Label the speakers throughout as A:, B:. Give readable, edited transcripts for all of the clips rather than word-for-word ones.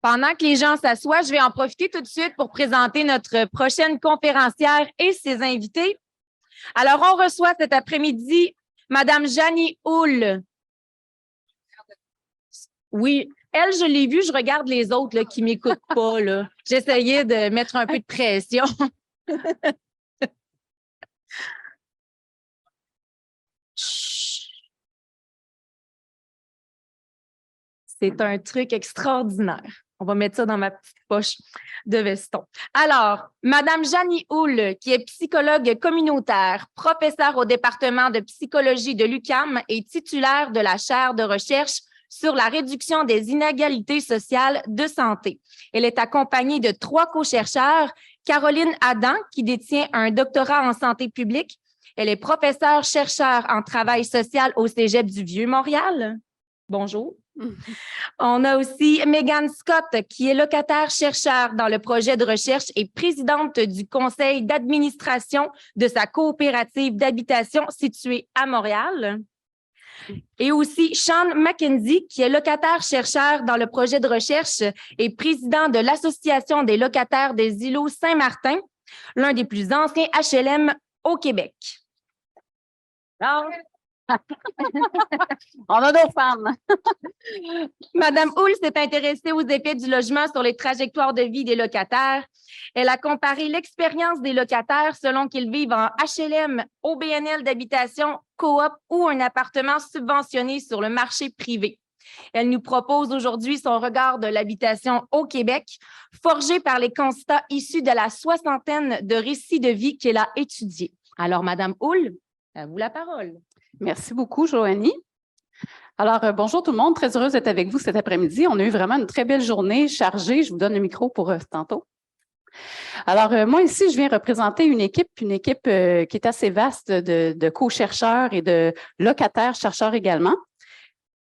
A: Pendant que les gens s'assoient, je vais en profiter tout de suite pour présenter notre prochaine conférencière et ses invités. Alors, on reçoit cet après-midi Madame Janie Houle. Oui, elle, je l'ai vue, je regarde les autres là, qui ne m'écoutent pas. J'essayais de mettre un peu de pression. C'est un truc extraordinaire. On va mettre ça dans ma petite poche de veston. Alors, Madame Janie Houle, qui est psychologue communautaire, professeure au département de psychologie de l'UQAM et titulaire de la chaire de recherche sur la réduction des inégalités sociales de santé. Elle est accompagnée de 3 co-chercheurs, Caroline Adam, qui détient un doctorat en santé publique. Elle est professeure-chercheur en travail social au Cégep du Vieux-Montréal. Bonjour. On a aussi Megan Scott, qui est locataire-chercheur dans le projet de recherche et présidente du conseil d'administration de sa coopérative d'habitation située à Montréal. Et aussi Sean McKenzie, qui est locataire-chercheur dans le projet de recherche et président de l'Association des locataires des îlots Saint-Martin, l'un des plus anciens HLM au Québec. Alors,
B: on a d'autres femmes.
A: Madame Houle s'est intéressée aux effets du logement sur les trajectoires de vie des locataires. Elle a comparé l'expérience des locataires selon qu'ils vivent en HLM, OBNL d'habitation, coop ou un appartement subventionné sur le marché privé. Elle nous propose aujourd'hui son regard de l'habitation au Québec, forgé par les constats issus de la 60aine de récits de vie qu'elle a étudiés. Alors, Madame Houle, à vous la parole.
B: Merci beaucoup, Joanie. Alors, bonjour tout le monde. Très heureuse d'être avec vous cet après-midi. On a eu vraiment une très belle journée chargée. Je vous donne le micro pour tantôt. Alors, moi ici, je viens représenter une équipe qui est assez vaste de co-chercheurs et de locataires-chercheurs également.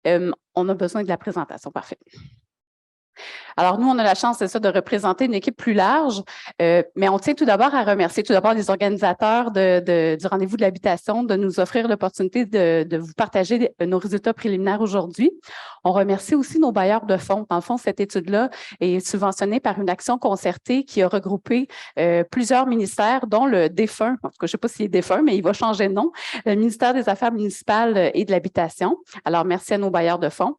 B: On a besoin de la présentation. Parfait. Alors, nous, on a la chance, c'est ça, de représenter une équipe plus large, mais on tient tout d'abord à remercier les organisateurs du rendez-vous de l'habitation de nous offrir l'opportunité de vous partager nos résultats préliminaires aujourd'hui. On remercie aussi nos bailleurs de fonds. Dans le fond, cette étude-là est subventionnée par une action concertée qui a regroupé plusieurs ministères, dont le défunt, en tout cas, je ne sais pas s'il est défunt, mais il va changer de nom, le ministère des Affaires municipales et de l'Habitation. Alors, merci à nos bailleurs de fonds.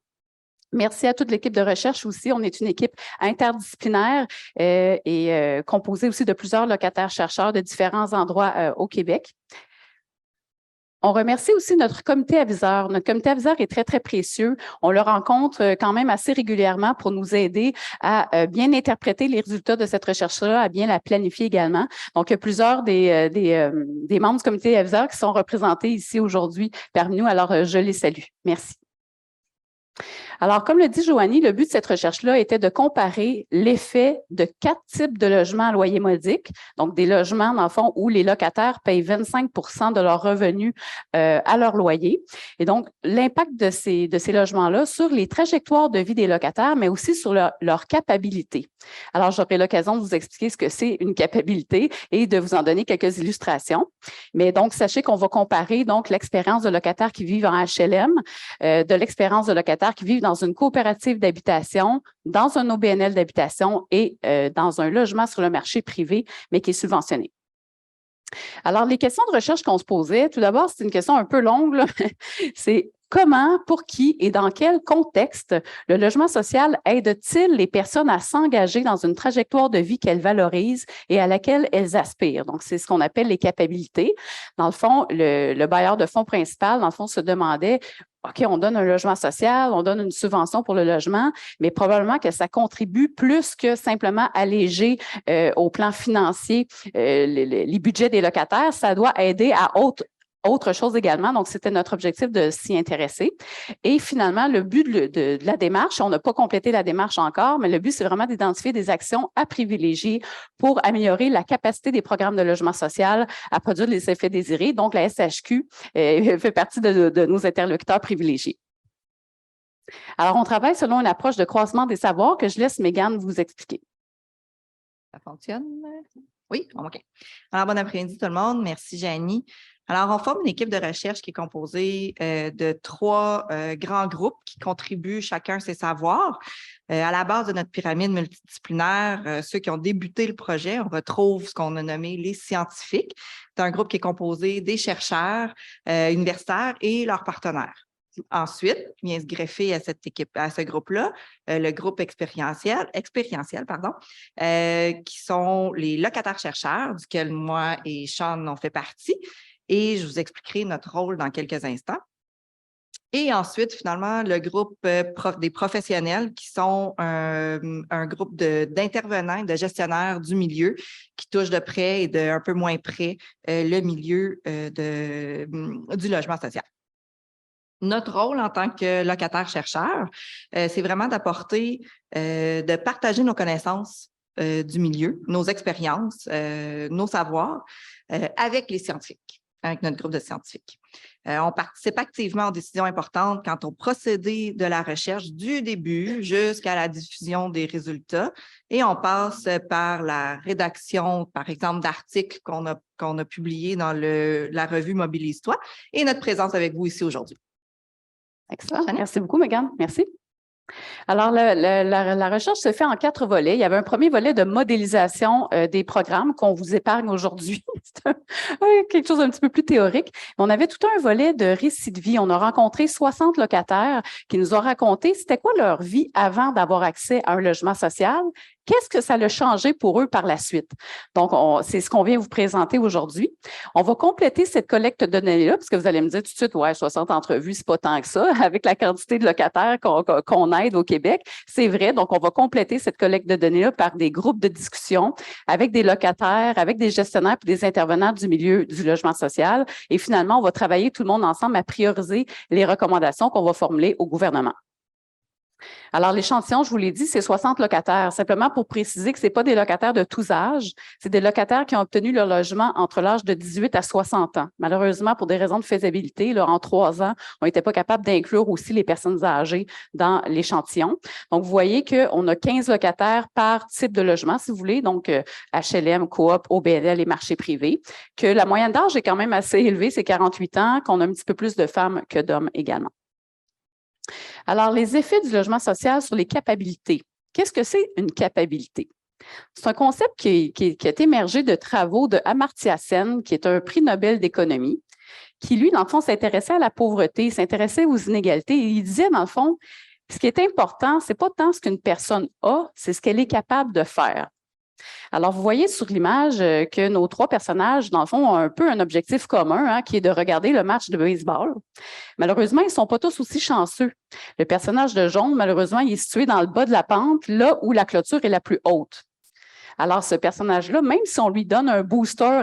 B: Merci à toute l'équipe de recherche aussi. On est une équipe interdisciplinaire et composée aussi de plusieurs locataires-chercheurs de différents endroits au Québec. On remercie aussi notre comité aviseur. Notre comité aviseur est très, très précieux. On le rencontre quand même assez régulièrement pour nous aider à bien interpréter les résultats de cette recherche-là, à bien la planifier également. Donc, il y a plusieurs des membres du comité aviseur qui sont représentés ici aujourd'hui parmi nous. Alors, je les salue. Merci. Alors, comme le dit Joanie, le but de cette recherche-là était de comparer l'effet de 4 types de logements à loyer modique, donc des logements, dans le fond, où les locataires payent 25 de leurs revenus à leur loyer. Et donc, l'impact de ces logements-là sur les trajectoires de vie des locataires, mais aussi sur leur capacité. Alors, j'aurai l'occasion de vous expliquer ce que c'est une capacité et de vous en donner quelques illustrations. Mais donc, sachez qu'on va comparer donc l'expérience de locataires qui vivent en HLM, de l'expérience de locataires qui vivent dans une coopérative d'habitation, dans un OBNL d'habitation et dans un logement sur le marché privé, mais qui est subventionné. Alors, les questions de recherche qu'on se posait, tout d'abord, c'est une question un peu longue, là. C'est comment, pour qui et dans quel contexte le logement social aide-t-il les personnes à s'engager dans une trajectoire de vie qu'elles valorisent et à laquelle elles aspirent? Donc, c'est ce qu'on appelle les capabilités. Dans le fond, le bailleur de fonds principal, dans le fond, se demandait OK, on donne un logement social, on donne une subvention pour le logement, mais probablement que ça contribue plus que simplement alléger au plan financier les budgets des locataires. Ça doit aider à autre chose également. Donc, c'était notre objectif de s'y intéresser. Et finalement, le but de la démarche, on n'a pas complété la démarche encore, mais le but, c'est vraiment d'identifier des actions à privilégier pour améliorer la capacité des programmes de logement social à produire les effets désirés. Donc, la SHQ fait partie de nos interlocuteurs privilégiés. Alors, on travaille selon une approche de croisement des savoirs que je laisse Mégane vous expliquer.
C: Ça fonctionne? Oui? OK. Alors, bon après-midi tout le monde. Merci, Janie. Alors, on forme une équipe de recherche qui est composée de 3 grands groupes qui contribuent chacun ses savoirs. À la base de notre pyramide multidisciplinaire, ceux qui ont débuté le projet, on retrouve ce qu'on a nommé les scientifiques. C'est un groupe qui est composé des chercheurs universitaires et leurs partenaires. Ensuite, vient se greffer à cette équipe, à ce groupe-là, le groupe expérientiel, qui sont les locataires-chercheurs, duquel moi et Sean en fait partie. Et je vous expliquerai notre rôle dans quelques instants. Et ensuite, finalement, le groupe des professionnels qui sont un groupe d'intervenants, de gestionnaires du milieu qui touchent de près et d'un peu moins près le milieu du logement social. Notre rôle en tant que locataire-chercheur, c'est vraiment d'apporter, de partager nos connaissances du milieu, nos expériences, nos savoirs avec les scientifiques, avec notre groupe de scientifiques. On participe activement aux décisions importantes quant au procédé de la recherche du début jusqu'à la diffusion des résultats et on passe par la rédaction, par exemple, d'articles qu'on a publiés dans la revue Mobilise-toi et notre présence avec vous ici aujourd'hui.
B: Excellent. Merci beaucoup, Mégane. Merci. Alors, la recherche se fait en 4 volets. Il y avait un premier volet de modélisation des programmes qu'on vous épargne aujourd'hui. C'est quelque chose d'un petit peu plus théorique. On avait tout un volet de récit de vie. On a rencontré 60 locataires qui nous ont raconté c'était quoi leur vie avant d'avoir accès à un logement social. Qu'est-ce que ça a changé pour eux par la suite? Donc, c'est ce qu'on vient vous présenter aujourd'hui. On va compléter cette collecte de données-là, parce que vous allez me dire tout de suite, ouais, 60 entrevues, c'est pas tant que ça, avec la quantité de locataires qu'on aide au Québec. C'est vrai. Donc, on va compléter cette collecte de données-là par des groupes de discussion avec des locataires, avec des gestionnaires et des intervenants du milieu du logement social. Et finalement, on va travailler tout le monde ensemble à prioriser les recommandations qu'on va formuler au gouvernement. Alors, l'échantillon, je vous l'ai dit, c'est 60 locataires. Simplement pour préciser que ce n'est pas des locataires de tous âges, c'est des locataires qui ont obtenu leur logement entre l'âge de 18 à 60 ans. Malheureusement, pour des raisons de faisabilité, là, en 3 ans, on n'était pas capable d'inclure aussi les personnes âgées dans l'échantillon. Donc, vous voyez qu'on a 15 locataires par type de logement, si vous voulez, donc HLM, coop, OBNL et marché privé, que la moyenne d'âge est quand même assez élevée, c'est 48 ans, qu'on a un petit peu plus de femmes que d'hommes également. Alors, les effets du logement social sur les capacités. Qu'est-ce que c'est une capacité? C'est un concept qui est émergé de travaux de Amartya Sen, qui est un prix Nobel d'économie, qui, lui, dans le fond, s'intéressait à la pauvreté, s'intéressait aux inégalités. Et il disait, dans le fond, ce qui est important, ce n'est pas tant ce qu'une personne a, c'est ce qu'elle est capable de faire. Alors, vous voyez sur l'image que nos 3 personnages, dans le fond, ont un peu un objectif commun, qui est de regarder le match de baseball. Malheureusement, ils ne sont pas tous aussi chanceux. Le personnage de jaune, malheureusement, il est situé dans le bas de la pente, là où la clôture est la plus haute. Alors, ce personnage-là, même si on lui donne un booster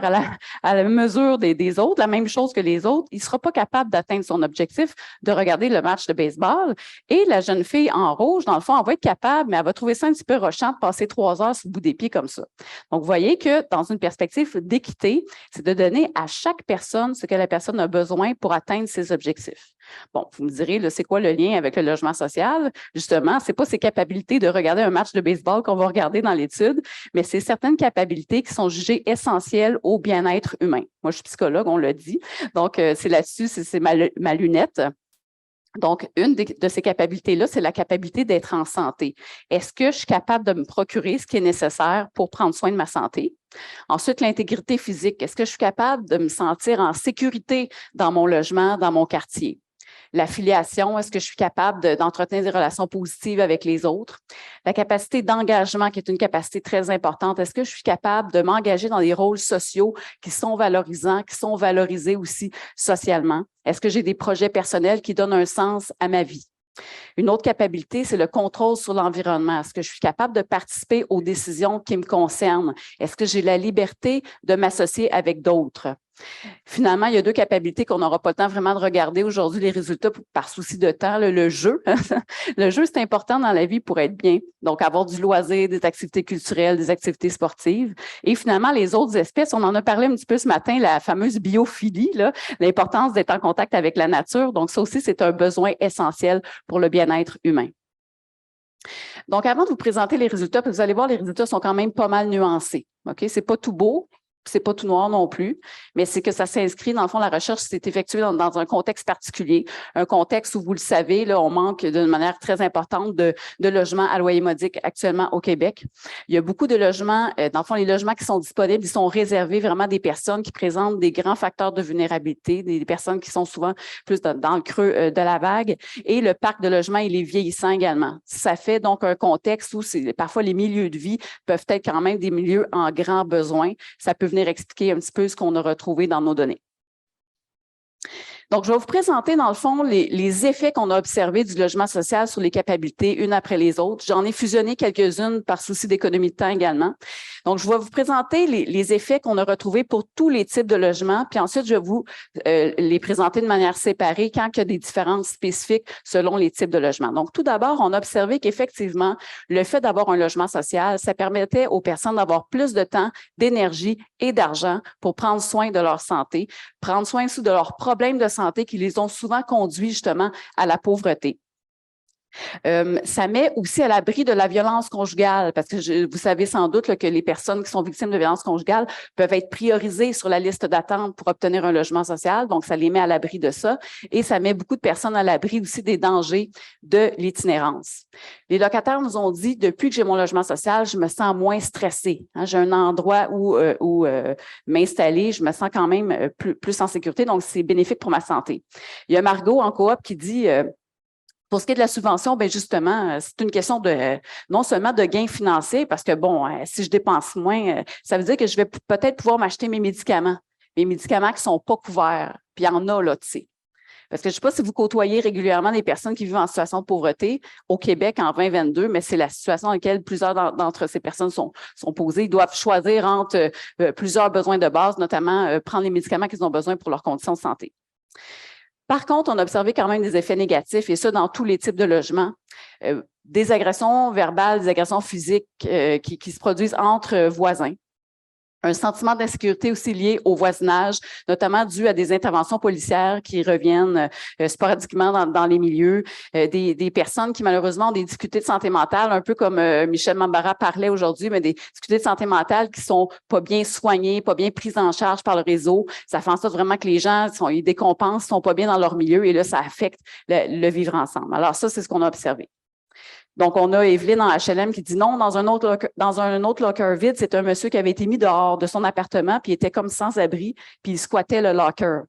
B: à la mesure des autres, la même chose que les autres, il ne sera pas capable d'atteindre son objectif de regarder le match de baseball. Et la jeune fille en rouge, dans le fond, elle va être capable, mais elle va trouver ça un petit peu rochant de passer 3 heures sur le bout des pieds comme ça. Donc, vous voyez que dans une perspective d'équité, c'est de donner à chaque personne ce que la personne a besoin pour atteindre ses objectifs. Bon, vous me direz, là, c'est quoi le lien avec le logement social? Justement, ce n'est pas ses capacités de regarder un match de baseball qu'on va regarder dans l'étude, mais c'est certaines capacités qui sont jugées essentielles au bien-être humain. Moi, je suis psychologue, on l'a dit. Donc, c'est là-dessus, c'est ma lunette. Donc, une de ces capacités-là, c'est la capacité d'être en santé. Est-ce que je suis capable de me procurer ce qui est nécessaire pour prendre soin de ma santé? Ensuite, l'intégrité physique. Est-ce que je suis capable de me sentir en sécurité dans mon logement, dans mon quartier? L'affiliation, est-ce que je suis capable d'entretenir des relations positives avec les autres? La capacité d'engagement, qui est une capacité très importante. Est-ce que je suis capable de m'engager dans des rôles sociaux qui sont valorisants, qui sont valorisés aussi socialement? Est-ce que j'ai des projets personnels qui donnent un sens à ma vie? Une autre capacité, c'est le contrôle sur l'environnement. Est-ce que je suis capable de participer aux décisions qui me concernent? Est-ce que j'ai la liberté de m'associer avec d'autres? Finalement, il y a 2 capacités qu'on n'aura pas le temps vraiment de regarder aujourd'hui les résultats par souci de temps. Le jeu. Le jeu, c'est important dans la vie pour être bien. Donc, avoir du loisir, des activités culturelles, des activités sportives. Et finalement, les autres espèces, on en a parlé un petit peu ce matin, la fameuse biophilie, l'importance d'être en contact avec la nature. Donc, ça aussi, c'est un besoin essentiel pour le bien-être humain. Donc, avant de vous présenter les résultats, vous allez voir, les résultats sont quand même pas mal nuancés. OK? C'est pas tout beau. c'est pas tout noir non plus, mais c'est que ça s'inscrit, dans le fond, la recherche s'est effectuée dans un contexte particulier, un contexte où, vous le savez, là, on manque d'une manière très importante de logements à loyer modique actuellement au Québec. Il y a beaucoup de logements, dans le fond, les logements qui sont disponibles, ils sont réservés vraiment à des personnes qui présentent des grands facteurs de vulnérabilité, des personnes qui sont souvent plus dans le creux de la vague, et le parc de logements, il est vieillissant également. Ça fait donc un contexte où parfois les milieux de vie peuvent être quand même des milieux en grand besoin. Ça peut venir expliquer un petit peu ce qu'on a retrouvé dans nos données. Donc, je vais vous présenter, dans le fond, les effets qu'on a observés du logement social sur les capacités, une après les autres. J'en ai fusionné quelques-unes par souci d'économie de temps également. Donc, je vais vous présenter les effets qu'on a retrouvés pour tous les types de logements, puis ensuite, je vais vous les présenter de manière séparée quand il y a des différences spécifiques selon les types de logements. Donc, tout d'abord, on a observé qu'effectivement, le fait d'avoir un logement social, ça permettait aux personnes d'avoir plus de temps, d'énergie et d'argent pour prendre soin de leur santé, prendre soin aussi de leurs problèmes de santé qui les ont souvent conduits justement à la pauvreté. Ça met aussi à l'abri de la violence conjugale, parce que vous savez sans doute là, que les personnes qui sont victimes de violence conjugale peuvent être priorisées sur la liste d'attente pour obtenir un logement social, donc ça les met à l'abri de ça, et ça met beaucoup de personnes à l'abri aussi des dangers de l'itinérance. Les locataires nous ont dit, depuis que j'ai mon logement social, je me sens moins stressée. Hein, j'ai un endroit où m'installer, je me sens quand même plus en sécurité, donc c'est bénéfique pour ma santé. Il y a Margot en coop qui dit... Pour ce qui est de la subvention, bien justement, c'est une question de non seulement de gains financiers, parce que bon, si je dépense moins, ça veut dire que je vais peut-être pouvoir m'acheter mes médicaments qui ne sont pas couverts. Puis il y en a là, tu sais. Parce que je ne sais pas si vous côtoyez régulièrement des personnes qui vivent en situation de pauvreté au Québec en 2022, mais c'est la situation dans laquelle plusieurs d'entre ces personnes sont posées. Ils doivent choisir entre plusieurs besoins de base, notamment prendre les médicaments qu'ils ont besoin pour leurs conditions de santé. Par contre, on a observé quand même des effets négatifs, et ça dans tous les types de logements. Des agressions verbales, des agressions physiques qui se produisent entre voisins. Un sentiment d'insécurité aussi lié au voisinage, notamment dû à des interventions policières qui reviennent sporadiquement dans les milieux, des personnes qui malheureusement ont des difficultés de santé mentale, un peu comme Michel Mambara parlait aujourd'hui, mais des difficultés de santé mentale qui sont pas bien soignées, pas bien prises en charge par le réseau. Ça fait en sorte vraiment que les gens, ils décompensent, sont pas bien dans leur milieu, et là, ça affecte le vivre ensemble. Alors ça, c'est ce qu'on a observé. Donc, on a Evelyne en HLM qui dit non, dans un autre locker vide, c'est un monsieur qui avait été mis dehors de son appartement, puis il était comme sans abri, puis il squattait le locker.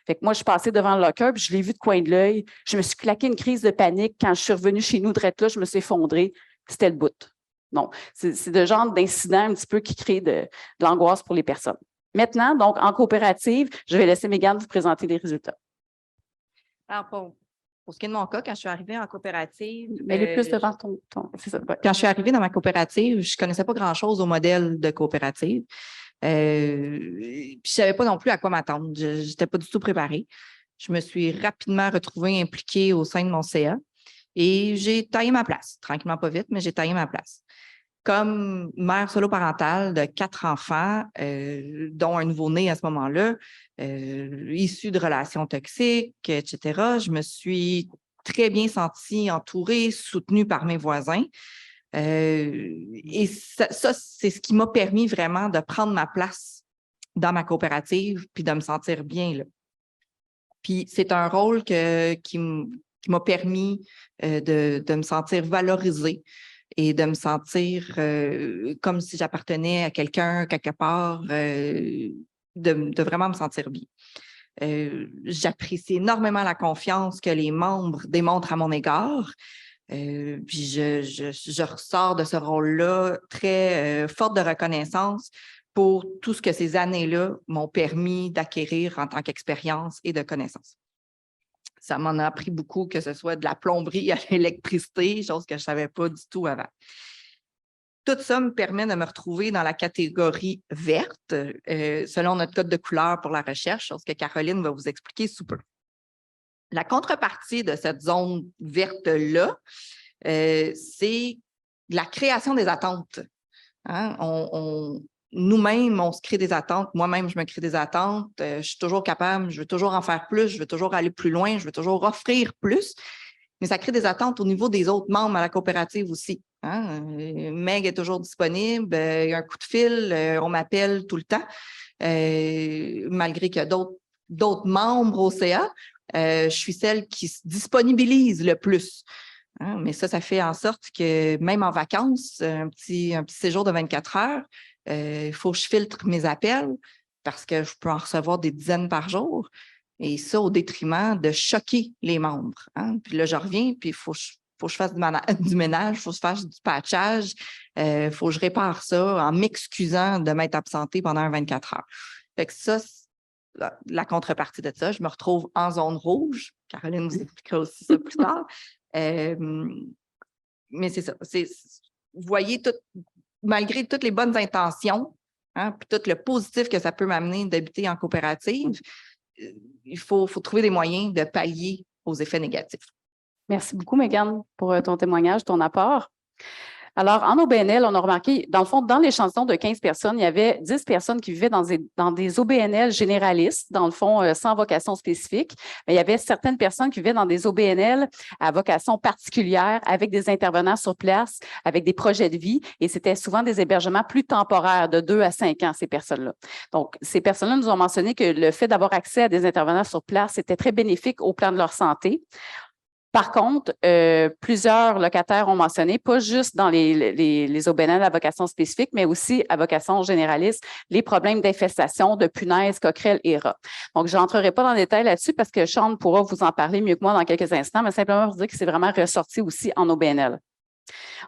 B: Fait que moi, je suis passée devant le locker, puis je l'ai vu de coin de l'œil. Je me suis claqué une crise de panique. Quand je suis revenue chez nous, direct là, je me suis effondrée. C'était le bout. Donc, c'est le genre d'incident un petit peu qui crée de l'angoisse pour les personnes. Maintenant, donc, en coopérative, je vais laisser Mégane vous présenter les résultats.
C: Alors, pour ce qui est de mon cas, quand je suis arrivée en coopérative…
B: Mets-les plus devant ton… C'est ça, ouais.
C: Quand je suis arrivée dans ma coopérative, je ne connaissais pas grand-chose au modèle de coopérative. Puis je ne savais pas non plus à quoi m'attendre. Je n'étais pas du tout préparée. Je me suis rapidement retrouvée impliquée au sein de mon CA et j'ai taillé ma place. Tranquillement, pas vite, mais j'ai taillé ma place. Comme mère solo-parentale de 4 enfants, dont un nouveau-né à ce moment-là, issu de relations toxiques, etc., je me suis très bien sentie entourée, soutenue par mes voisins. Et ça c'est ce qui m'a permis vraiment de prendre ma place dans ma coopérative puis de me sentir bien là. Puis c'est un rôle qui m'a permis de me sentir valorisée et de me sentir comme si j'appartenais à quelqu'un quelque part, de vraiment me sentir bien. J'apprécie énormément la confiance que les membres démontrent à mon égard. Puis je ressors de ce rôle-là très forte de reconnaissance pour tout ce que ces années-là m'ont permis d'acquérir en tant qu'expérience et de connaissances. Ça m'en a appris beaucoup, que ce soit de la plomberie à l'électricité, chose que je ne savais pas du tout avant. Tout ça me permet de me retrouver dans la catégorie verte, selon notre code de couleur pour la recherche, chose que Caroline va vous expliquer sous peu. La contrepartie de cette zone verte-là, c'est la création des attentes. Hein? Nous-mêmes, on se crée des attentes. Moi-même, je me crée des attentes. Je suis toujours capable, je veux toujours en faire plus, je veux toujours aller plus loin, je veux toujours offrir plus. Mais ça crée des attentes au niveau des autres membres à la coopérative aussi. Hein? Meg est toujours disponible, il y a un coup de fil, on m'appelle tout le temps. malgré qu'il y a d'autres membres au CA, je suis celle qui se disponibilise le plus. Hein, mais ça fait en sorte que même en vacances, un petit séjour de 24 heures, il faut que je filtre mes appels parce que je peux en recevoir des dizaines par jour. Et ça, au détriment de choquer les membres. Hein. Puis là, je reviens, puis il faut que je fasse du ménage, il faut que je fasse du patchage, il faut que je répare ça en m'excusant de m'être absentée pendant 24 heures. Fait que ça, la contrepartie de ça, je me retrouve en zone rouge. Caroline vous expliquera aussi ça plus tard. Mais c'est ça. Vous voyez, malgré toutes les bonnes intentions, hein, puis tout le positif que ça peut m'amener d'habiter en coopérative, il faut trouver des moyens de pallier aux effets négatifs.
B: Merci beaucoup, Mégane, pour ton témoignage, ton apport. Alors, en OBNL, on a remarqué, dans le fond, dans l'échantillon de 15 personnes, il y avait 10 personnes qui vivaient dans des OBNL généralistes, dans le fond, sans vocation spécifique. Mais il y avait certaines personnes qui vivaient dans des OBNL à vocation particulière, avec des intervenants sur place, avec des projets de vie, et c'était souvent des hébergements plus temporaires, de 2 à 5 ans, ces personnes-là. Donc, ces personnes-là nous ont mentionné que le fait d'avoir accès à des intervenants sur place était très bénéfique au plan de leur santé. Par contre, plusieurs locataires ont mentionné, pas juste dans les OBNL à vocation spécifique, mais aussi à vocation généraliste, les problèmes d'infestation de punaises, coquerelles et rats. Donc, je n'entrerai pas dans le détail là-dessus parce que Sean pourra vous en parler mieux que moi dans quelques instants, mais simplement pour dire que c'est vraiment ressorti aussi en OBNL.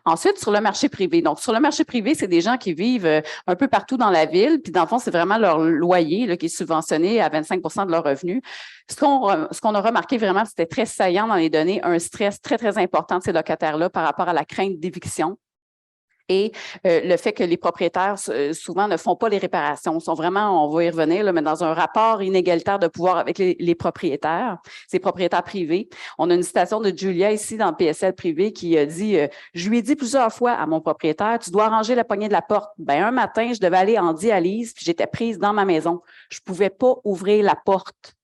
B: Ensuite, sur le marché privé. Donc, sur le marché privé, c'est des gens qui vivent un peu partout dans la ville, puis dans le fond, c'est vraiment leur loyer là, qui est subventionné à 25 de leurs revenus. Ce qu'on a remarqué vraiment, c'était très saillant dans les données, un stress très, très important de ces locataires-là par rapport à la crainte d'éviction. Et le fait que les propriétaires souvent ne font pas les réparations, sont vraiment, on va y revenir, là, mais dans un rapport inégalitaire de pouvoir avec les propriétaires, ces propriétaires privés. On a une citation de Julia ici dans le PSL privé qui a dit je lui ai dit plusieurs fois à mon propriétaire, tu dois ranger la poignée de la porte. Ben un matin, je devais aller en dialyse, puis j'étais prise dans ma maison. Je pouvais pas ouvrir la porte.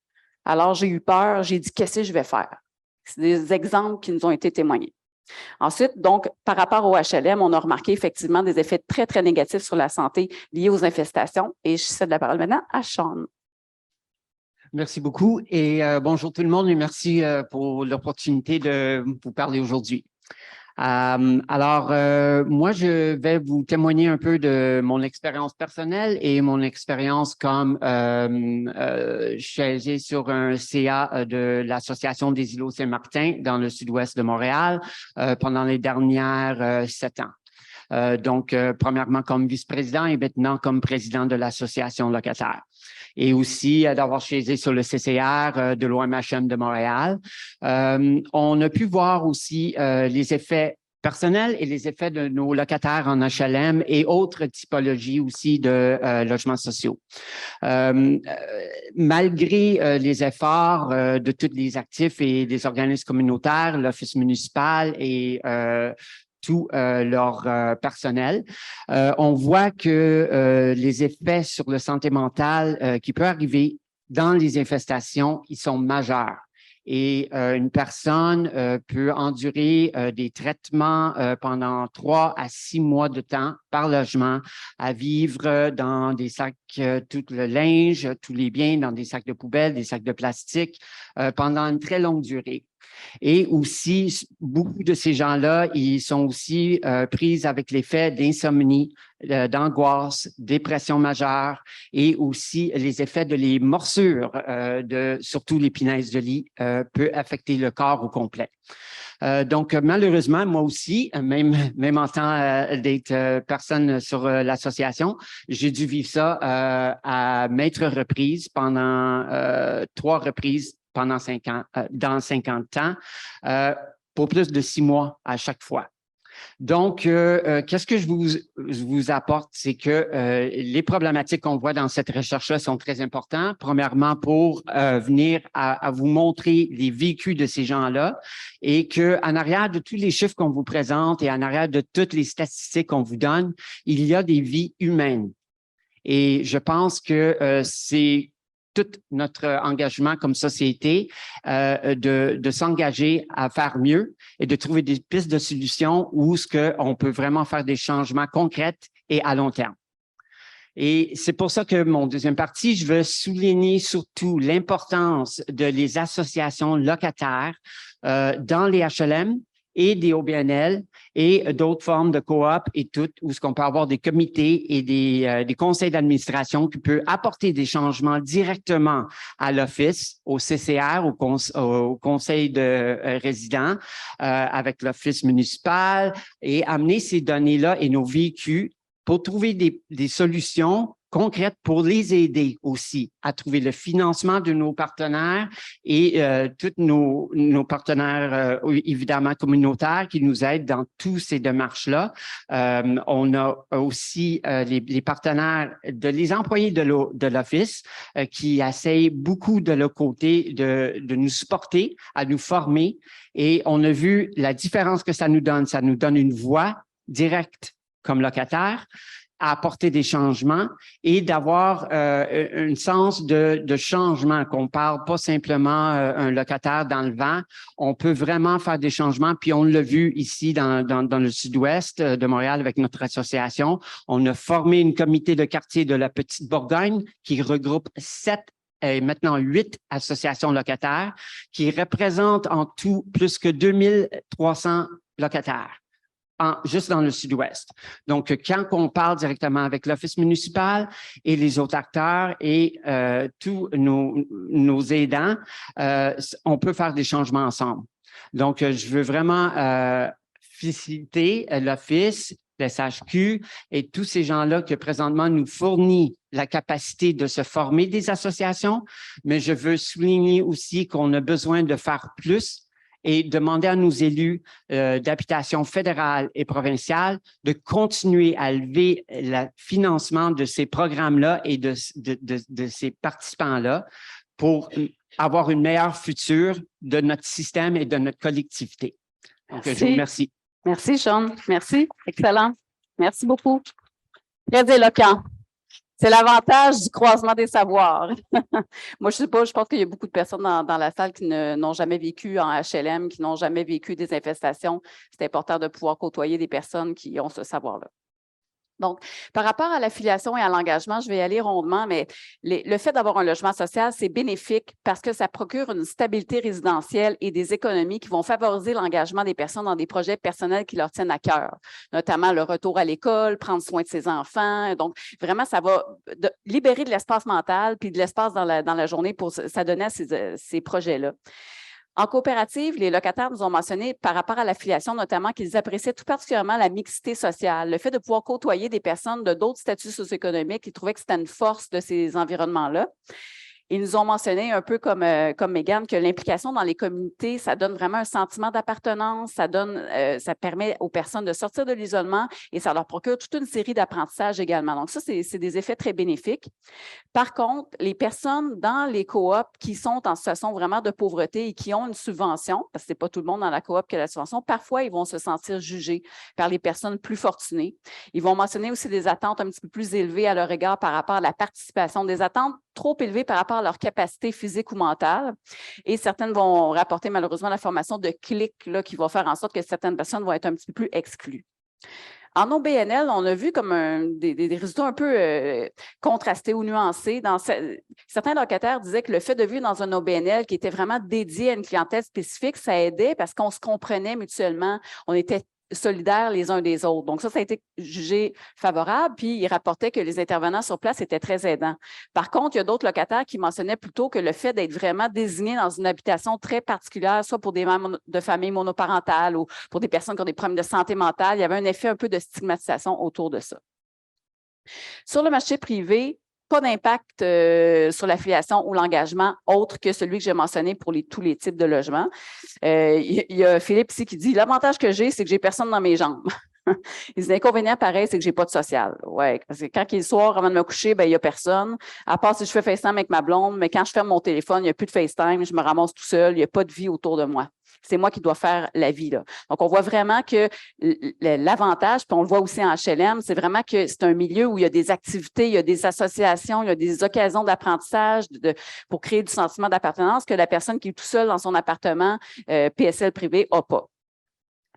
B: Alors j'ai eu peur, j'ai dit qu'est-ce que je vais faire? C'est des exemples qui nous ont été témoignés. Ensuite, donc, par rapport au HLM, on a remarqué effectivement des effets très, très négatifs sur la santé liés aux infestations. Et je cède la parole maintenant à Sean.
D: Merci beaucoup et bonjour tout le monde et merci pour l'opportunité de vous parler aujourd'hui. Moi, je vais vous témoigner un peu de mon expérience personnelle et mon expérience comme chaisé sur un CA de l'Association des îlots Saint-Martin dans le sud-ouest de Montréal pendant les dernières 7 ans. Premièrement comme vice-président et maintenant comme président de l'association locataire. Et aussi d'avoir chaisé sur le CCR de l'OMHM de Montréal. On a pu voir aussi les effets personnels et les effets de nos locataires en HLM et autres typologies aussi de logements sociaux. Malgré les efforts de tous les actifs et des organismes communautaires, l'Office municipal et tout leur personnel. On voit que les effets sur la santé mentale qui peuvent arriver dans les infestations, ils sont majeurs. Et une personne peut endurer des traitements pendant 3 à 6 mois de temps par logement, à vivre dans des sacs, tout le linge, tous les biens dans des sacs de poubelle, des sacs de plastique pendant une très longue durée. Et aussi, beaucoup de ces gens-là, ils sont aussi pris avec l'effet d'insomnie, d'angoisse, dépression majeure et aussi les effets de les morsures, surtout les punaises de lit, peut affecter le corps au complet. Donc, malheureusement, moi aussi, même en tant d'être personne sur l'association, j'ai dû vivre ça à maintes reprises pendant 3 reprises pendant 5 ans, dans 50 ans, pour plus de 6 mois à chaque fois. Donc, qu'est-ce que je vous apporte, c'est que les problématiques qu'on voit dans cette recherche-là sont très importantes. Premièrement, pour venir à vous montrer les vécus de ces gens-là et qu'en arrière de tous les chiffres qu'on vous présente et en arrière de toutes les statistiques qu'on vous donne, il y a des vies humaines. Et je pense que c'est tout notre engagement comme société de s'engager à faire mieux et de trouver des pistes de solutions où on peut vraiment faire des changements concrets et à long terme. Et c'est pour ça que mon deuxième partie, je veux souligner surtout l'importance de les associations locataires dans les HLM et des OBNL et d'autres formes de coop et toutes, où ce qu'on peut avoir des comités et des conseils d'administration qui peuvent apporter des changements directement à l'Office, au CCR, au conseil de résidents, avec l'Office municipal et amener ces données-là et nos vécus pour trouver des solutions concrètes pour les aider aussi à trouver le financement de nos partenaires et tous nos partenaires, évidemment, communautaires qui nous aident dans toutes ces démarches-là. On a aussi les partenaires, les employés de l'Office qui essayent beaucoup de leur côté de nous supporter, à nous former. Et on a vu la différence que ça nous donne. Ça nous donne une voix directe comme locataire, à apporter des changements et d'avoir un sens de changement, qu'on parle pas simplement un locataire dans le vent. On peut vraiment faire des changements, puis on l'a vu ici dans le sud-ouest de Montréal avec notre association. On a formé une comité de quartier de la Petite Bourgogne qui regroupe 7 et maintenant 8 associations locataires qui représentent en tout plus que 2300 locataires. Juste dans le sud-ouest. Donc, quand on parle directement avec l'Office municipal et les autres acteurs et tous nos aidants, on peut faire des changements ensemble. Donc, je veux vraiment féliciter l'Office, le SHQ et tous ces gens-là qui présentement nous fournissent la capacité de se former des associations, mais je veux souligner aussi qu'on a besoin de faire plus et demander à nos élus d'habitation fédérale et provinciale de continuer à lever le financement de ces programmes-là et de ces participants-là pour avoir une meilleure future de notre système et de notre collectivité. Donc, je vous remercie.
B: Merci, Sean. Merci. Excellent. Merci beaucoup. Très éloquent. C'est l'avantage du croisement des savoirs. Moi, je sais pas, je pense qu'il y a beaucoup de personnes dans la salle qui n'ont jamais vécu en HLM, qui n'ont jamais vécu des infestations. C'est important de pouvoir côtoyer des personnes qui ont ce savoir-là. Donc, par rapport à l'affiliation et à l'engagement, je vais y aller rondement, mais le fait d'avoir un logement social, c'est bénéfique parce que ça procure une stabilité résidentielle et des économies qui vont favoriser l'engagement des personnes dans des projets personnels qui leur tiennent à cœur, notamment le retour à l'école, prendre soin de ses enfants. Donc, vraiment, ça va libérer de l'espace mental puis de l'espace dans la journée pour s'adonner à ces projets-là. En coopérative, les locataires nous ont mentionné par rapport à l'affiliation, notamment qu'ils appréciaient tout particulièrement la mixité sociale, le fait de pouvoir côtoyer des personnes de d'autres statuts socio-économiques. Ils trouvaient que c'était une force de ces environnements-là. Ils nous ont mentionné un peu comme Mégane que l'implication dans les communautés, ça donne vraiment un sentiment d'appartenance, ça permet aux personnes de sortir de l'isolement et ça leur procure toute une série d'apprentissages également. Donc ça, c'est des effets très bénéfiques. Par contre, les personnes dans les coops qui sont en situation vraiment de pauvreté et qui ont une subvention, parce que ce n'est pas tout le monde dans la coop qui a la subvention, parfois ils vont se sentir jugés par les personnes plus fortunées. Ils vont mentionner aussi des attentes un petit peu plus élevées à leur égard par rapport à la participation, des attentes trop élevées par rapport à leur capacité physique ou mentale. Et certaines vont rapporter malheureusement la formation de clics qui vont faire en sorte que certaines personnes vont être un petit peu plus exclues. En OBNL, on a vu comme des résultats un peu contrastés ou nuancés. Certains locataires disaient que le fait de vivre dans un OBNL qui était vraiment dédié à une clientèle spécifique, ça aidait parce qu'on se comprenait mutuellement, on était solidaires les uns des autres. Donc ça a été jugé favorable, puis ils rapportaient que les intervenants sur place étaient très aidants. Par contre, il y a d'autres locataires qui mentionnaient plutôt que le fait d'être vraiment désigné dans une habitation très particulière, soit pour des membres de famille monoparentales ou pour des personnes qui ont des problèmes de santé mentale, il y avait un effet un peu de stigmatisation autour de ça. Sur le marché privé, pas d'impact sur l'affiliation ou l'engagement autre que celui que j'ai mentionné pour tous les types de logements. Il y a Philippe ici qui dit « L'avantage que j'ai, c'est que j'ai personne dans mes jambes. » L'inconvénient, pareil, c'est que j'ai pas de social. Ouais, parce que quand il est le soir, avant de me coucher, il n'y a personne. À part si je fais FaceTime avec ma blonde, mais quand je ferme mon téléphone, il n'y a plus de FaceTime, je me ramasse tout seul, il n'y a pas de vie autour de moi. C'est moi qui dois faire la vie, là. Donc, on voit vraiment que l'avantage, puis on le voit aussi en HLM, c'est vraiment que c'est un milieu où il y a des activités, il y a des associations, il y a des occasions d'apprentissage pour créer du sentiment d'appartenance que la personne qui est tout seule dans son appartement PSL privé n'a pas.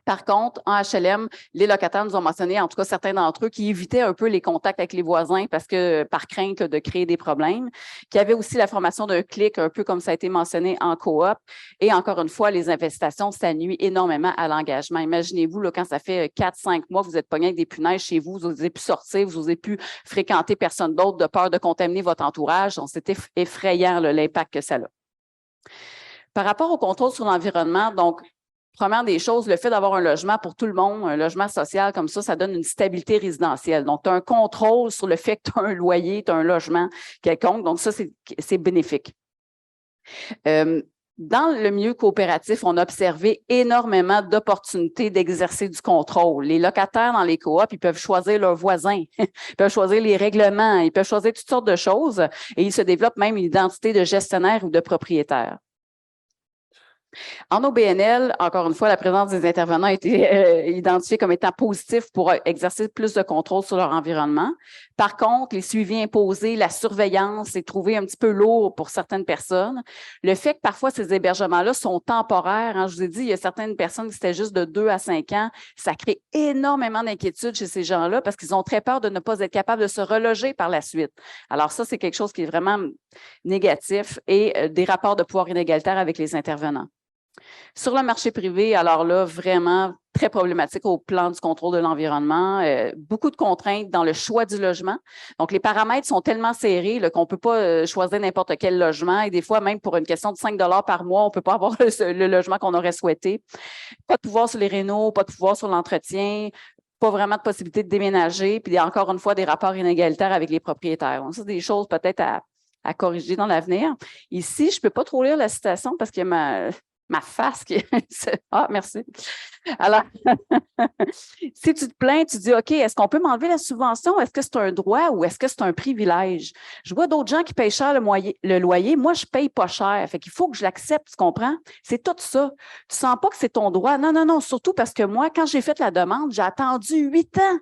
B: Par contre, en HLM, les locataires nous ont mentionné, en tout cas certains d'entre eux, qui évitaient un peu les contacts avec les voisins parce que par crainte de créer des problèmes, qu'il y avait aussi la formation d'un clic, un peu comme ça a été mentionné en coop. Et encore une fois, les infestations, ça nuit énormément à l'engagement. Imaginez-vous, là, quand ça fait 4-5 mois que vous êtes pogné avec des punaises chez vous, vous n'osez plus sortir, vous n'osez plus fréquenter personne d'autre de peur de contaminer votre entourage. Donc, c'est effrayant l'impact que ça a. Par rapport au contrôle sur l'environnement, donc, première des choses, le fait d'avoir un logement pour tout le monde, un logement social comme ça donne une stabilité résidentielle. Donc, tu as un contrôle sur le fait que tu as un loyer, tu as un logement quelconque. Donc, ça, c'est bénéfique. Dans le milieu coopératif, on a observé énormément d'opportunités d'exercer du contrôle. Les locataires dans les coops, ils peuvent choisir leurs voisins, ils peuvent choisir les règlements, ils peuvent choisir toutes sortes de choses et ils se développent même une identité de gestionnaire ou de propriétaire. En OBNL, encore une fois, la présence des intervenants a été identifiée comme étant positif pour exercer plus de contrôle sur leur environnement. Par contre, les suivis imposés, la surveillance est trouvée un petit peu lourd pour certaines personnes. Le fait que parfois ces hébergements-là sont temporaires, hein, je vous ai dit, il y a certaines personnes qui étaient juste de 2 à 5 ans, ça crée énormément d'inquiétude chez ces gens-là parce qu'ils ont très peur de ne pas être capables de se reloger par la suite. Alors ça, c'est quelque chose qui est vraiment négatif et des rapports de pouvoir inégalitaires avec les intervenants. Sur le marché privé, alors là, vraiment très problématique au plan du contrôle de l'environnement. Beaucoup de contraintes dans le choix du logement. Donc, les paramètres sont tellement serrés qu'on ne peut pas choisir n'importe quel logement. Et des fois, même pour une question de 5 $ par mois, on ne peut pas avoir le logement qu'on aurait souhaité. Pas de pouvoir sur les rénaux, pas de pouvoir sur l'entretien, pas vraiment de possibilité de déménager. Puis, encore une fois, des rapports inégalitaires avec les propriétaires. Donc, ça, c'est des choses peut-être à corriger dans l'avenir. Ici, je ne peux pas trop lire la citation parce qu'il y a ma face qui Ah, merci. Alors, si tu te plains, tu dis, OK, est-ce qu'on peut m'enlever la subvention? Est-ce que c'est un droit ou est-ce que c'est un privilège? Je vois d'autres gens qui payent cher le loyer. Moi, je ne paye pas cher. Fait qu'il faut que je l'accepte, tu comprends? C'est tout ça. Tu ne sens pas que c'est ton droit. Non, non, non. Surtout parce que moi, quand j'ai fait la demande, j'ai attendu 8 ans.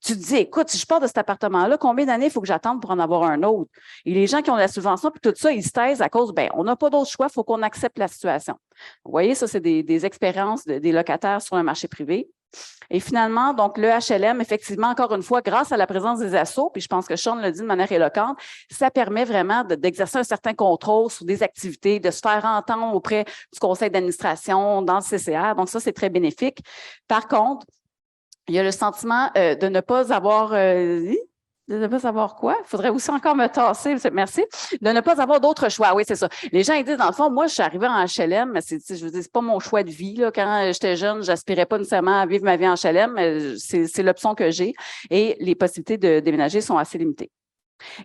B: Tu te dis, écoute, si je pars de cet appartement-là, combien d'années il faut que j'attende pour en avoir un autre? Et les gens qui ont la subvention, puis tout ça, ils se taisent à cause, on n'a pas d'autre choix, il faut qu'on accepte la situation. Vous voyez, ça, c'est des expériences des locataires sur le marché privé. Et finalement, donc, le HLM, effectivement, encore une fois, grâce à la présence des assos, puis je pense que Sean l'a dit de manière éloquente, ça permet vraiment d'exercer un certain contrôle sur des activités, de se faire entendre auprès du conseil d'administration, dans le CCR. Donc, ça, c'est très bénéfique. Par contre, il y a le sentiment de ne pas avoir de ne pas savoir quoi? Il faudrait aussi encore me tasser, merci. De ne pas avoir d'autres choix. Oui, c'est ça. Les gens, ils disent, dans le fond, moi, je suis arrivée en HLM, mais je veux dire, c'est pas mon choix de vie, là. Quand j'étais jeune, j'aspirais pas nécessairement à vivre ma vie en HLM, mais c'est l'option que j'ai et les possibilités de déménager sont assez limitées.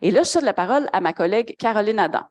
B: Et là, je cède la parole à ma collègue Caroline Adam.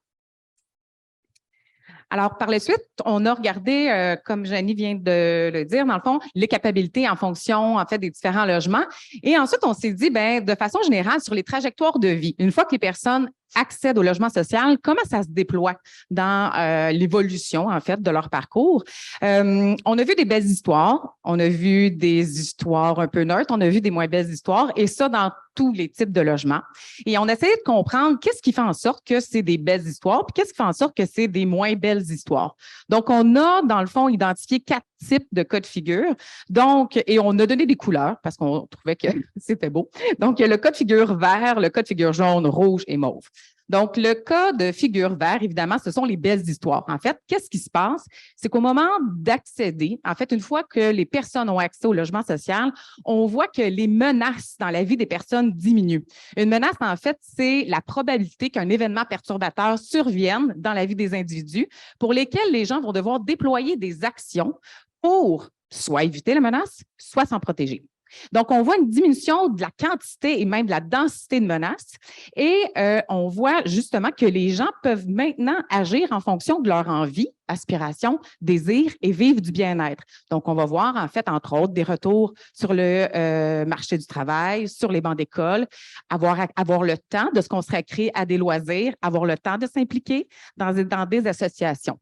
E: Alors, par la suite, on a regardé, comme Janie vient de le dire, dans le fond, les capacités en fonction, en fait, des différents logements. Et ensuite, on s'est dit, de façon générale, sur les trajectoires de vie, une fois que les personnes accèdent au logement social, comment ça se déploie dans l'évolution, en fait, de leur parcours. On a vu des belles histoires, on a vu des histoires un peu neutres, on a vu des moins belles histoires, et ça dans tous les types de logements. Et on a essayé de comprendre qu'est-ce qui fait en sorte que c'est des belles histoires, puis qu'est-ce qui fait en sorte que c'est des moins belles histoires. Donc, on a, dans le fond, identifié 4 types de cas de figure. Donc, et on a donné des couleurs parce qu'on trouvait que c'était beau. Donc, il y a le cas de figure vert, le cas de figure jaune, rouge et mauve. Donc, le cas de figure vert, évidemment, ce sont les belles histoires. En fait, qu'est-ce qui se passe? C'est qu'au moment d'accéder, en fait, une fois que les personnes ont accès au logement social, on voit que les menaces dans la vie des personnes diminuent. Une menace, en fait, c'est la probabilité qu'un événement perturbateur survienne dans la vie des individus pour lesquels les gens vont devoir déployer des actions pour soit éviter la menace, soit s'en protéger. Donc, on voit une diminution de la quantité et même de la densité de menaces et on voit justement que les gens peuvent maintenant agir en fonction de leur envie, aspiration, désir et vivre du bien-être. Donc, on va voir en fait, entre autres, des retours sur le marché du travail, sur les bancs d'école, avoir le temps de se consacrer à des loisirs, avoir le temps de s'impliquer dans des associations.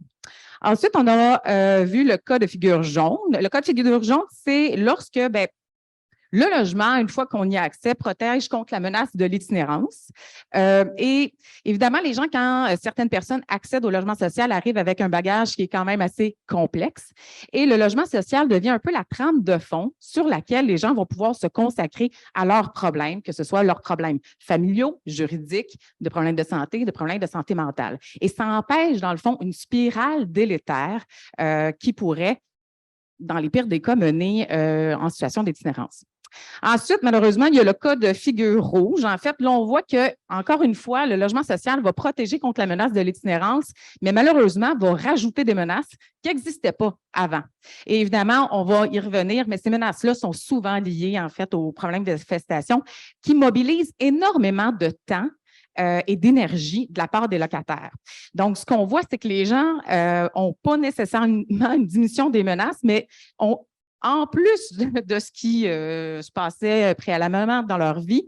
E: Ensuite, on a vu le cas de figure jaune. Le cas de figure jaune, c'est lorsque, Le logement, une fois qu'on y a accès, protège contre la menace de l'itinérance. Et évidemment, les gens, quand certaines personnes accèdent au logement social, arrivent avec un bagage qui est quand même assez complexe. Et le logement social devient un peu la trame de fond sur laquelle les gens vont pouvoir se consacrer à leurs problèmes, que ce soit leurs problèmes familiaux, juridiques, de problèmes de santé mentale. Et ça empêche, dans le fond, une spirale délétère qui pourrait, dans les pires des cas, mener en situation d'itinérance. Ensuite, malheureusement, il y a le cas de figure rouge. En fait, là, on voit que, encore une fois, le logement social va protéger contre la menace de l'itinérance, mais malheureusement, va rajouter des menaces qui n'existaient pas avant. Et évidemment, on va y revenir, mais ces menaces-là sont souvent liées, en fait, aux problèmes de manifestation qui mobilisent énormément de temps et d'énergie de la part des locataires. Donc, ce qu'on voit, c'est que les gens n'ont pas nécessairement une diminution des menaces, mais ont, en plus de ce qui se passait préalablement dans leur vie,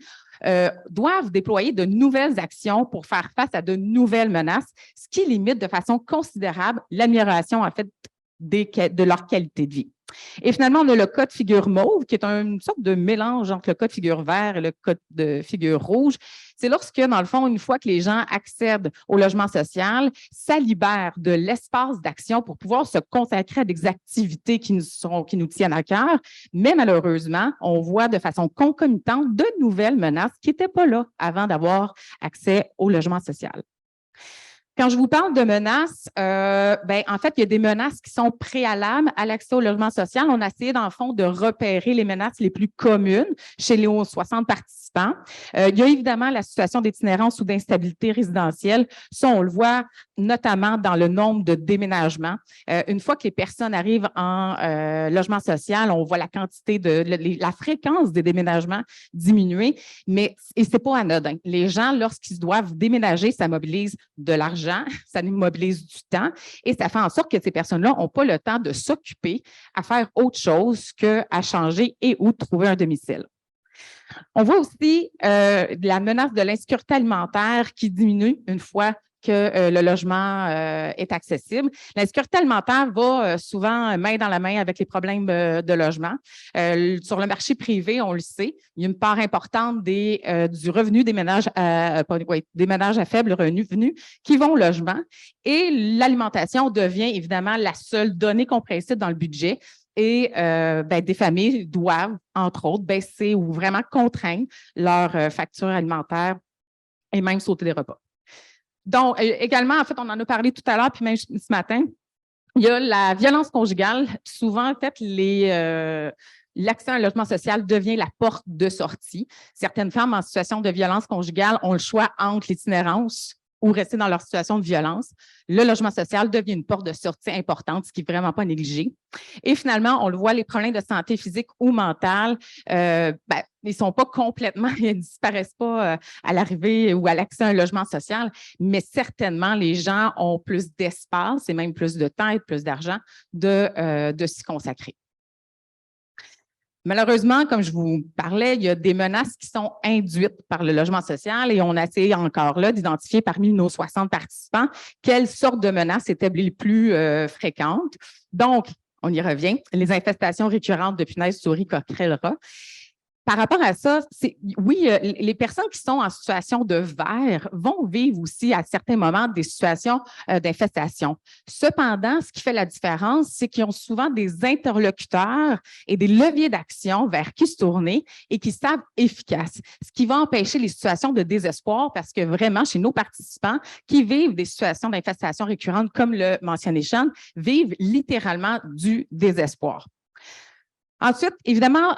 E: doivent déployer de nouvelles actions pour faire face à de nouvelles menaces, ce qui limite de façon considérable l'amélioration, en fait, de leur qualité de vie. Et finalement, on a le cas de figure mauve, qui est une sorte de mélange entre le cas de figure vert et le cas de figure rouge. C'est lorsque, dans le fond, une fois que les gens accèdent au logement social, ça libère de l'espace d'action pour pouvoir se consacrer à des activités qui nous tiennent à cœur. Mais malheureusement, on voit de façon concomitante de nouvelles menaces qui n'étaient pas là avant d'avoir accès au logement social. Quand je vous parle de menaces, en fait, il y a des menaces qui sont préalables à l'accès au logement social. On a essayé, dans le fond, de repérer les menaces les plus communes chez les 60 participants. Il y a évidemment la situation d'itinérance ou d'instabilité résidentielle. Ça, on le voit notamment dans le nombre de déménagements. Une fois que les personnes arrivent en logement social, on voit la quantité la fréquence des déménagements diminuer, et c'est pas anodin. Les gens, lorsqu'ils doivent déménager, ça mobilise de l'argent, ça nous mobilise du temps et ça fait en sorte que ces personnes-là n'ont pas le temps de s'occuper à faire autre chose qu'à changer et ou trouver un domicile. On voit aussi la menace de l'insécurité alimentaire qui diminue une fois que le logement est accessible. L'insécurité alimentaire va souvent main dans la main avec les problèmes de logement. Sur le marché privé, on le sait, il y a une part importante du revenu des ménages à faible revenu qui vont au logement. Et l'alimentation devient évidemment la seule donnée compréhensible dans le budget. Et des familles doivent, entre autres, baisser ou vraiment contraindre leur facture alimentaire et même sauter des repas. Donc, également, en fait, on en a parlé tout à l'heure, puis même ce matin, il y a la violence conjugale. Souvent, en fait, l'accès à un logement social devient la porte de sortie. Certaines femmes en situation de violence conjugale ont le choix entre l'itinérance ou rester dans leur situation de violence. Le logement social devient une porte de sortie importante, ce qui n'est vraiment pas négligé. Et finalement, on le voit, les problèmes de santé physique ou mentale, ils ne sont pas complètement, ils ne disparaissent pas à l'arrivée ou à l'accès à un logement social, mais certainement, les gens ont plus d'espace et même plus de temps et plus d'argent de s'y consacrer. Malheureusement, comme je vous parlais, il y a des menaces qui sont induites par le logement social et on a essayé encore là d'identifier parmi nos 60 participants quelles sortes de menaces étaient les plus fréquentes. Donc, on y revient, les infestations récurrentes de punaises, souris, coquerelles, rats. Par rapport à ça, les personnes qui sont en situation de verre vont vivre aussi à certains moments des situations d'infestation. Cependant, ce qui fait la différence, c'est qu'ils ont souvent des interlocuteurs et des leviers d'action vers qui se tourner et qui savent efficaces, ce qui va empêcher les situations de désespoir parce que vraiment, chez nos participants qui vivent des situations d'infestation récurrentes, comme le mentionnait Sean, vivent littéralement du désespoir. Ensuite, évidemment,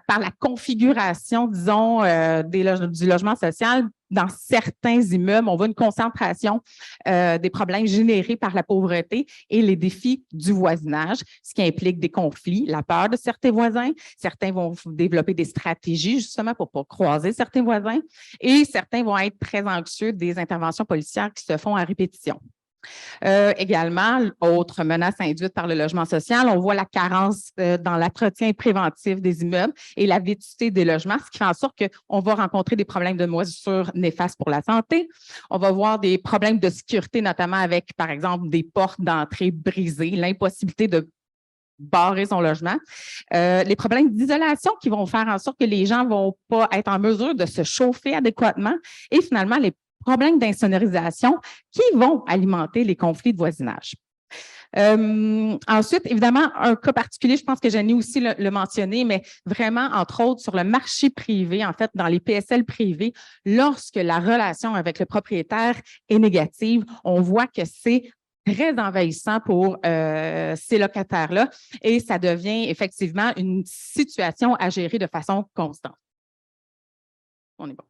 E: par la configuration, disons, du logement social, dans certains immeubles, on voit une concentration des problèmes générés par la pauvreté et les défis du voisinage, ce qui implique des conflits, la peur de certains voisins. Certains vont développer des stratégies justement pour ne pas croiser certains voisins et certains vont être très anxieux des interventions policières qui se font à répétition. Également, autre menace induite par le logement social, on voit la carence dans l'entretien préventif des immeubles et la vétusté des logements, ce qui fait en sorte qu'on va rencontrer des problèmes de moisissure néfastes pour la santé. On va voir des problèmes de sécurité, notamment avec, par exemple, des portes d'entrée brisées, l'impossibilité de barrer son logement. Les problèmes d'isolation qui vont faire en sorte que les gens ne vont pas être en mesure de se chauffer adéquatement et finalement les problèmes d'insonorisation qui vont alimenter les conflits de voisinage. Ensuite, évidemment, un cas particulier, je pense que Jenny aussi l'a mentionné, mais vraiment, entre autres, sur le marché privé, en fait, dans les PSL privés, lorsque la relation avec le propriétaire est négative, on voit que c'est très envahissant pour ces locataires-là et ça devient effectivement une situation à gérer de façon constante. On est bon.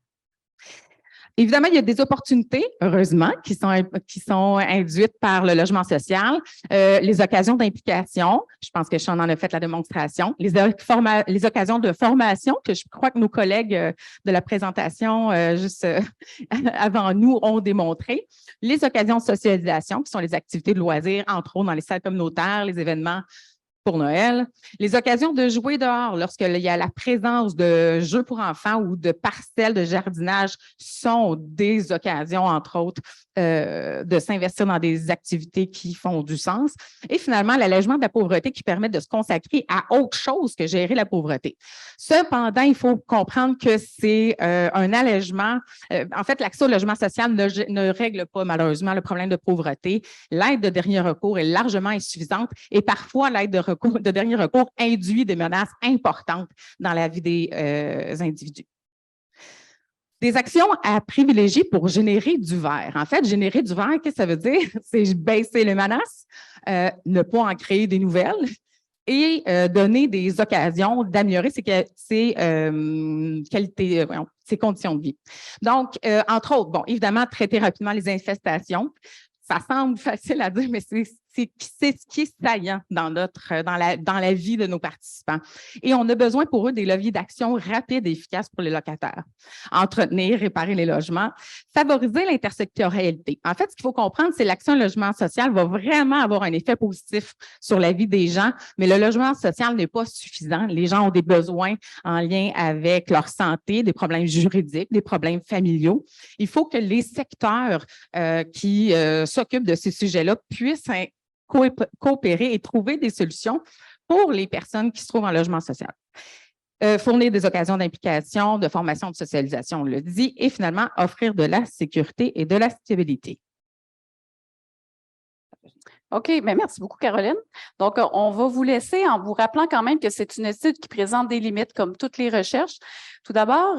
E: Évidemment, il y a des opportunités, heureusement, qui sont induites par le logement social, les occasions d'implication, je pense que Sean en a fait la démonstration, les occasions de formation que je crois que nos collègues de la présentation juste avant nous ont démontré, les occasions de socialisation qui sont les activités de loisirs, entre autres dans les salles communautaires, les événements pour Noël, les occasions de jouer dehors lorsqu'il y a la présence de jeux pour enfants ou de parcelles de jardinage sont des occasions, entre autres, de s'investir dans des activités qui font du sens. Et finalement, l'allègement de la pauvreté qui permet de se consacrer à autre chose que gérer la pauvreté. Cependant, il faut comprendre que c'est un allègement. En fait, l'accès au logement social ne règle pas malheureusement le problème de pauvreté. L'aide de dernier recours est largement insuffisante et parfois l'aide de dernier recours induit des menaces importantes dans la vie des individus. Des actions à privilégier pour générer du verre. En fait, générer du verre, qu'est-ce que ça veut dire? C'est baisser les menaces, ne pas en créer des nouvelles et donner des occasions d'améliorer ses qualités, ses conditions de vie. Donc, entre autres, bon, évidemment, traiter rapidement les infestations. Ça semble facile à dire, mais c'est ce qui est saillant dans la vie de nos participants. Et on a besoin pour eux des leviers d'action rapides et efficaces pour les locataires. Entretenir, réparer les logements, favoriser l'intersectorialité. En fait, ce qu'il faut comprendre, c'est que l'action logement social va vraiment avoir un effet positif sur la vie des gens, mais le logement social n'est pas suffisant. Les gens ont des besoins en lien avec leur santé, des problèmes juridiques, des problèmes familiaux. Il faut que les secteurs qui s'occupent de ces sujets-là puissent coopérer et trouver des solutions pour les personnes qui se trouvent en logement social. Fournir des occasions d'implication, de formation, de socialisation, on le dit, et finalement, offrir de la sécurité et de la stabilité.
B: OK, bien, merci beaucoup, Caroline. Donc, on va vous laisser en vous rappelant quand même que c'est une étude qui présente des limites comme toutes les recherches. Tout d'abord,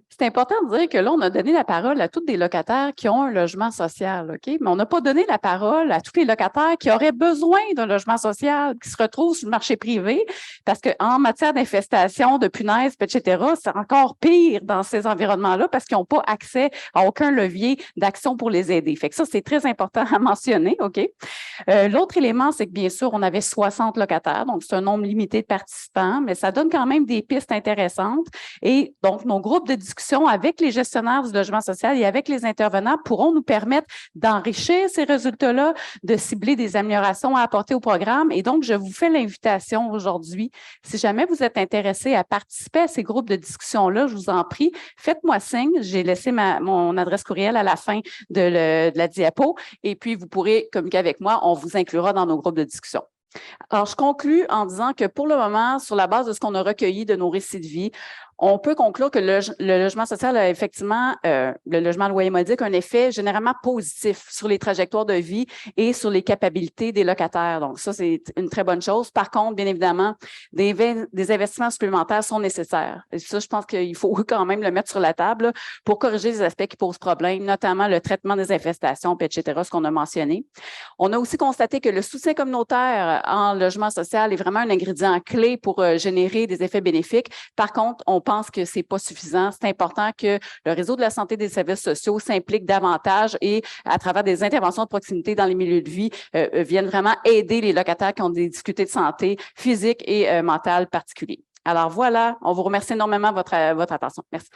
B: c'est important de dire que là, on a donné la parole à tous des locataires qui ont un logement social, OK? Mais on n'a pas donné la parole à tous les locataires qui auraient besoin d'un logement social, qui se retrouvent sur le marché privé, parce qu'en matière d'infestation, de punaises, etc., c'est encore pire dans ces environnements-là parce qu'ils n'ont pas accès à aucun levier d'action pour les aider. Fait que ça, c'est très important à mentionner, OK? L'autre élément, c'est que bien sûr, on avait 60 locataires, donc c'est un nombre limité de participants, mais ça donne quand même des pistes intéressantes. Et donc, nos groupes de discussion avec les gestionnaires du logement social et avec les intervenants pourront nous permettre d'enrichir ces résultats-là, de cibler des améliorations à apporter au programme. Et donc, je vous fais l'invitation aujourd'hui. Si jamais vous êtes intéressé à participer à ces groupes de discussion-là, je vous en prie, faites-moi signe. J'ai laissé mon adresse courriel à la fin de la diapo et puis vous pourrez communiquer avec moi. On vous inclura dans nos groupes de discussion. Alors, je conclus en disant que pour le moment, sur la base de ce qu'on a recueilli de nos récits de vie, on peut conclure que le logement social a effectivement, le logement loyer modique, un effet généralement positif sur les trajectoires de vie et sur les capacités des locataires. Donc, ça, c'est une très bonne chose. Par contre, bien évidemment, des investissements supplémentaires sont nécessaires. Et ça, je pense qu'il faut quand même le mettre sur la table pour corriger les aspects qui posent problème, notamment le traitement des infestations, etc., ce qu'on a mentionné. On a aussi constaté que le soutien communautaire en logement social est vraiment un ingrédient clé pour générer des effets bénéfiques. Par contre, on pense que c'est pas suffisant. C'est important que le réseau de la santé des services sociaux s'implique davantage et à travers des interventions de proximité dans les milieux de vie viennent vraiment aider les locataires qui ont des difficultés de santé physique et mentale particulières. Alors voilà, on vous remercie énormément de votre attention. Merci.